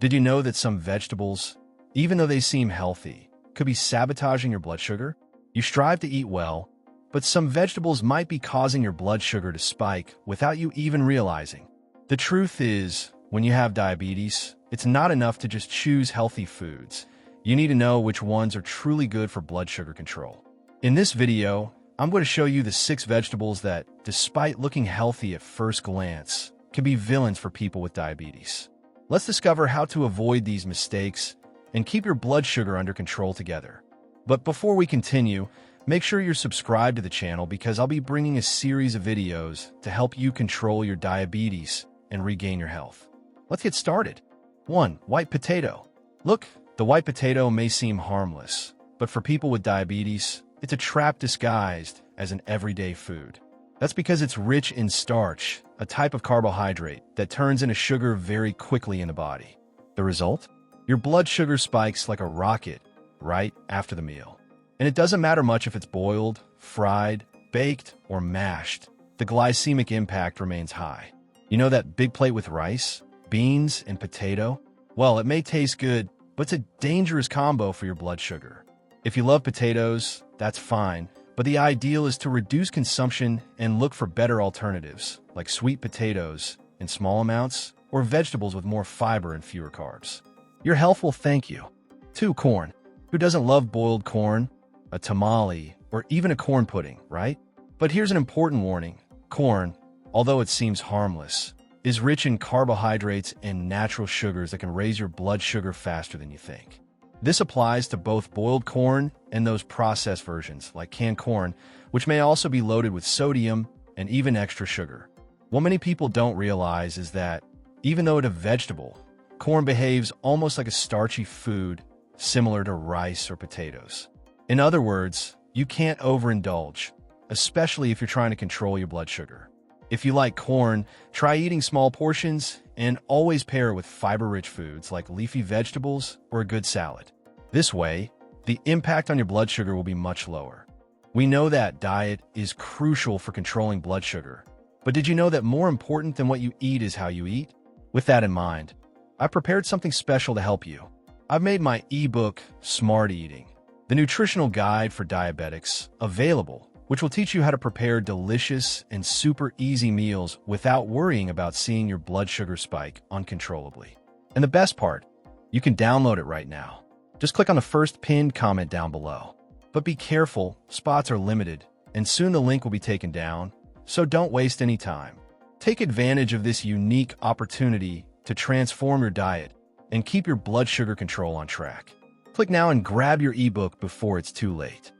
Did you know that some vegetables, even though they seem healthy, could be sabotaging your blood sugar? You strive to eat well, but some vegetables might be causing your blood sugar to spike without you even realizing. The truth is, when you have diabetes, it's not enough to just choose healthy foods. You need to know which ones are truly good for blood sugar control. In this video, I'm going to show you the 6 vegetables that, despite looking healthy at first glance, can be villains for people with diabetes. Let's discover how to avoid these mistakes and keep your blood sugar under control together. But before we continue, make sure you're subscribed to the channel because I'll be bringing a series of videos to help you control your diabetes and regain your health. Let's get started. 1. White potato. Look, the white potato may seem harmless, but for people with diabetes, it's a trap disguised as an everyday food. That's because it's rich in starch, a type of carbohydrate that turns into sugar very quickly in the body. The result? Your blood sugar spikes like a rocket right after the meal. And it doesn't matter much if it's boiled, fried, baked, or mashed. The glycemic impact remains high. You know that big plate with rice, beans, and potato? Well, it may taste good, but it's a dangerous combo for your blood sugar. If you love potatoes, that's fine, but the ideal is to reduce consumption and look for better alternatives, like sweet potatoes in small amounts or vegetables with more fiber and fewer carbs. Your health will thank you. 2. Corn. Who doesn't love boiled corn, a tamale, or even a corn pudding, right? But here's an important warning. Corn, although it seems harmless, is rich in carbohydrates and natural sugars that can raise your blood sugar faster than you think. This applies to both boiled corn and those processed versions, like canned corn, which may also be loaded with sodium and even extra sugar. What many people don't realize is that, even though it's a vegetable, corn behaves almost like a starchy food, similar to rice or potatoes. In other words, you can't overindulge, especially if you're trying to control your blood sugar. If you like corn, try eating small portions and always pair it with fiber-rich foods like leafy vegetables or a good salad. This way, the impact on your blood sugar will be much lower. We know that diet is crucial for controlling blood sugar, but did you know that more important than what you eat is how you eat? With that in mind, I prepared something special to help you. I've made my ebook, Smart Eating, the nutritional guide for diabetics, available, which will teach you how to prepare delicious and super easy meals without worrying about seeing your blood sugar spike uncontrollably. And the best part, you can download it right now. Just click on the first pinned comment down below. But be careful, spots are limited, and soon the link will be taken down, so don't waste any time. Take advantage of this unique opportunity to transform your diet and keep your blood sugar control on track. Click now and grab your ebook before it's too late.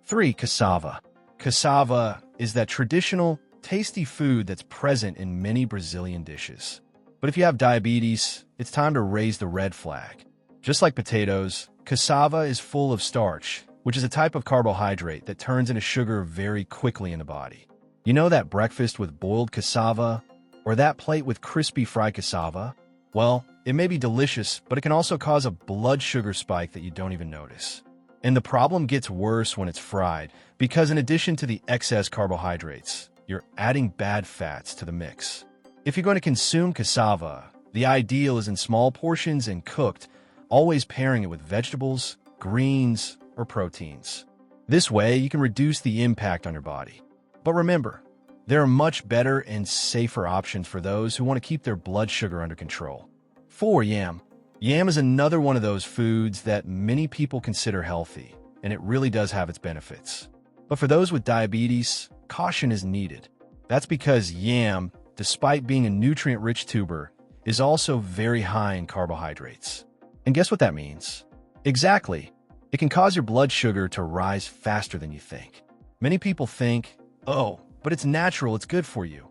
3. Cassava. Cassava is that traditional, tasty food that's present in many Brazilian dishes. But if you have diabetes, it's time to raise the red flag. Just like potatoes, cassava is full of starch, which is a type of carbohydrate that turns into sugar very quickly in the body. You know that breakfast with boiled cassava, or that plate with crispy fried cassava? Well, it may be delicious, but it can also cause a blood sugar spike that you don't even notice. And the problem gets worse when it's fried, because in addition to the excess carbohydrates, you're adding bad fats to the mix. If you're going to consume cassava, the ideal is in small portions and cooked, always pairing it with vegetables, greens, or proteins. This way, you can reduce the impact on your body. But remember, there are much better and safer options for those who want to keep their blood sugar under control. 4. Yam. Yam is another one of those foods that many people consider healthy, and it really does have its benefits. But for those with diabetes, caution is needed. That's because yam, despite being a nutrient-rich tuber, is also very high in carbohydrates. And guess what that means? Exactly. It can cause your blood sugar to rise faster than you think. Many people think, oh, but it's natural, it's good for you.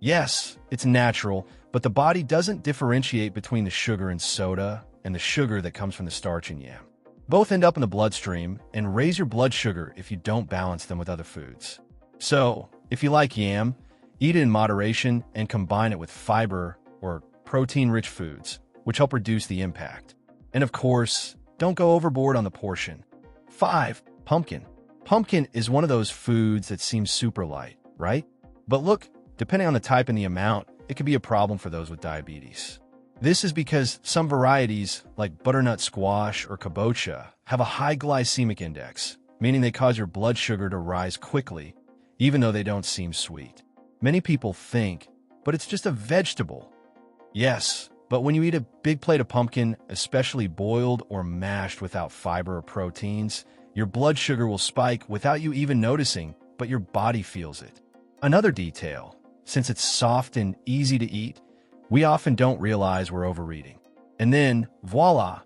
Yes, it's natural, but the body doesn't differentiate between the sugar in soda and the sugar that comes from the starch in yam. Both end up in the bloodstream and raise your blood sugar if you don't balance them with other foods. So, if you like yam, eat it in moderation and combine it with fiber or protein-rich foods, which help reduce the impact. And of course, don't go overboard on the portion. 5. Pumpkin. Pumpkin is one of those foods that seems super light, right? But look, depending on the type and the amount, it can be a problem for those with diabetes. This is because some varieties, like butternut squash or kabocha, have a high glycemic index, meaning they cause your blood sugar to rise quickly, even though they don't seem sweet. Many people think, but it's just a vegetable. Yes, but when you eat a big plate of pumpkin, especially boiled or mashed without fiber or proteins, your blood sugar will spike without you even noticing, but your body feels it. Another detail, since it's soft and easy to eat, we often don't realize we're overeating. And then, voila,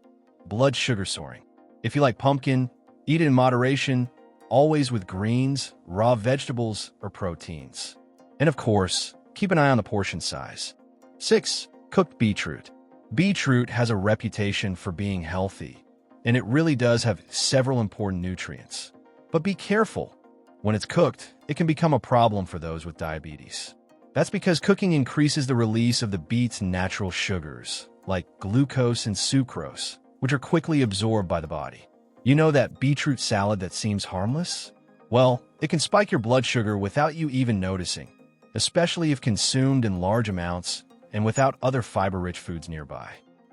blood sugar soaring. If you like pumpkin, eat it in moderation, always with greens, raw vegetables, or proteins. And of course, keep an eye on the portion size. 6. Cooked beetroot. Beetroot has a reputation for being healthy, and it really does have several important nutrients. But be careful. When it's cooked, it can become a problem for those with diabetes. That's because cooking increases the release of the beet's natural sugars, like glucose and sucrose, which are quickly absorbed by the body. You know that beetroot salad that seems harmless? Well, it can spike your blood sugar without you even noticing, especially if consumed in large amounts and without other fiber-rich foods nearby.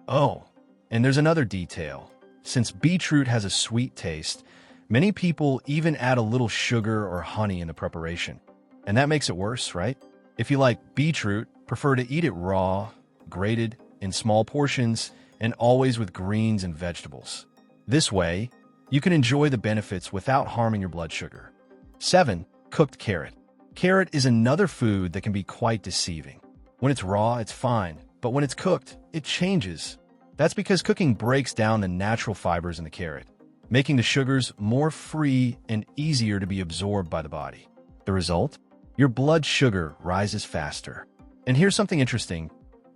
Oh, and there's another detail. Since beetroot has a sweet taste, many people even add a little sugar or honey in the preparation. And that makes it worse, right? If you like beetroot, prefer to eat it raw, grated, in small portions, and always with greens and vegetables. This way, you can enjoy the benefits without harming your blood sugar. 7. Cooked carrot. Carrot is another food that can be quite deceiving. When it's raw, it's fine, but when it's cooked, it changes. That's because cooking breaks down the natural fibers in the carrot, making the sugars more free and easier to be absorbed by the body. The result? Your blood sugar rises faster. And here's something interesting.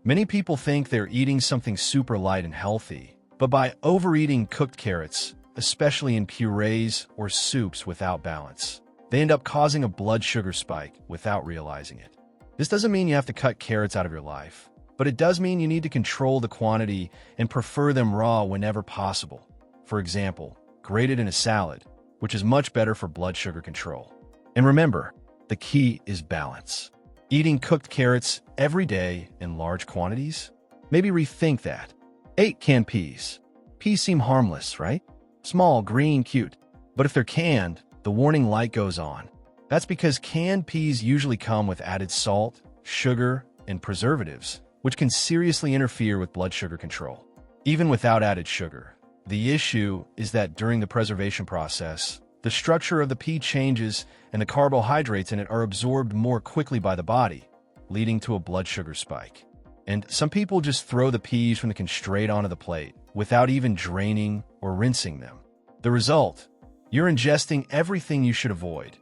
Many people think they're eating something super light and healthy, but by overeating cooked carrots, especially in purees or soups without balance, they end up causing a blood sugar spike without realizing it. This doesn't mean you have to cut carrots out of your life, but it does mean you need to control the quantity and prefer them raw whenever possible. For example, grated in a salad, which is much better for blood sugar control. And remember, the key is balance. Eating cooked carrots every day in large quantities? Maybe rethink that. 8. Canned peas. Peas seem harmless, right? Small, green, cute. But if they're canned, the warning light goes on. That's because canned peas usually come with added salt, sugar, and preservatives, which can seriously interfere with blood sugar control. Even without added sugar, the issue is that during the preservation process, the structure of the pea changes and the carbohydrates in it are absorbed more quickly by the body, leading to a blood sugar spike. And some people just throw the peas from the can straight onto the plate without even draining or rinsing them. The result? You're ingesting everything you should avoid: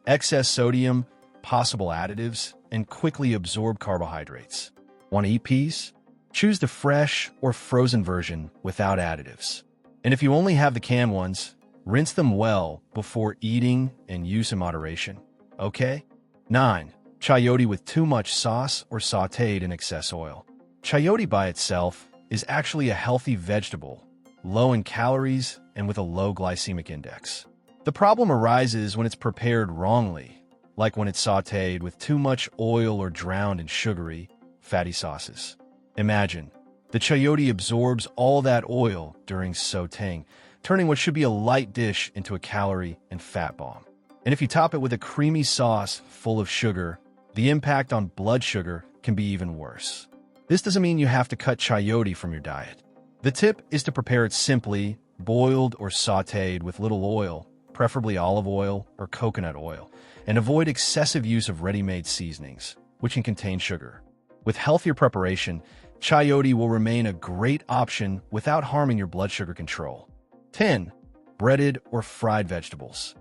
excess sodium, possible additives, and quickly absorbed carbohydrates. Want to eat peas? Choose the fresh or frozen version without additives. And if you only have the canned ones, rinse them well before eating and use in moderation. Okay? 9. Chayote with too much sauce or sautéed in excess oil. Chayote by itself is actually a healthy vegetable, low in calories and with a low glycemic index. The problem arises when it's prepared wrongly, like when it's sautéed with too much oil or drowned in sugary, fatty sauces. Imagine, the chayote absorbs all that oil during sautéing, turning what should be a light dish into a calorie and fat bomb. And if you top it with a creamy sauce full of sugar, the impact on blood sugar can be even worse. This doesn't mean you have to cut chayote from your diet. The tip is to prepare it simply, boiled or sautéed with little oil, preferably olive oil or coconut oil, and avoid excessive use of ready-made seasonings, which can contain sugar. With healthier preparation, chayote will remain a great option without harming your blood sugar control. 10. Breaded or fried vegetables.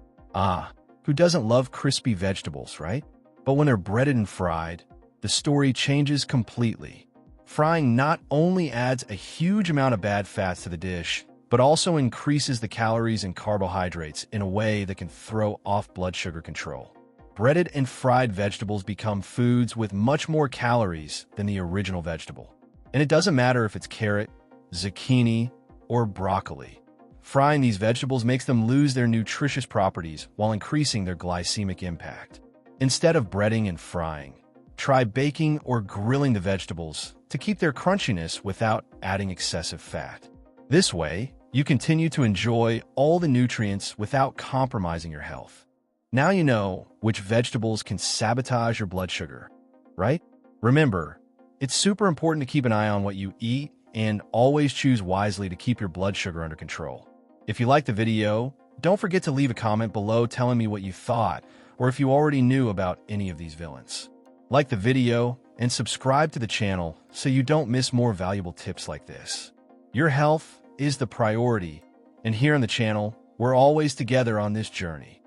Who doesn't love crispy vegetables, right? But when they're breaded and fried, the story changes completely. Frying not only adds a huge amount of bad fats to the dish, but also increases the calories and carbohydrates in a way that can throw off blood sugar control. Breaded and fried vegetables become foods with much more calories than the original vegetable. And it doesn't matter if it's carrot, zucchini, or broccoli. Frying these vegetables makes them lose their nutritious properties while increasing their glycemic impact. Instead of breading and frying, try baking or grilling the vegetables to keep their crunchiness without adding excessive fat. This way, you continue to enjoy all the nutrients without compromising your health. Now you know which vegetables can sabotage your blood sugar, right? Remember, it's super important to keep an eye on what you eat and always choose wisely to keep your blood sugar under control. If you liked the video, don't forget to leave a comment below telling me what you thought or if you already knew about any of these villains. Like the video and subscribe to the channel so you don't miss more valuable tips like this. Your health is the priority, and here on the channel, we're always together on this journey.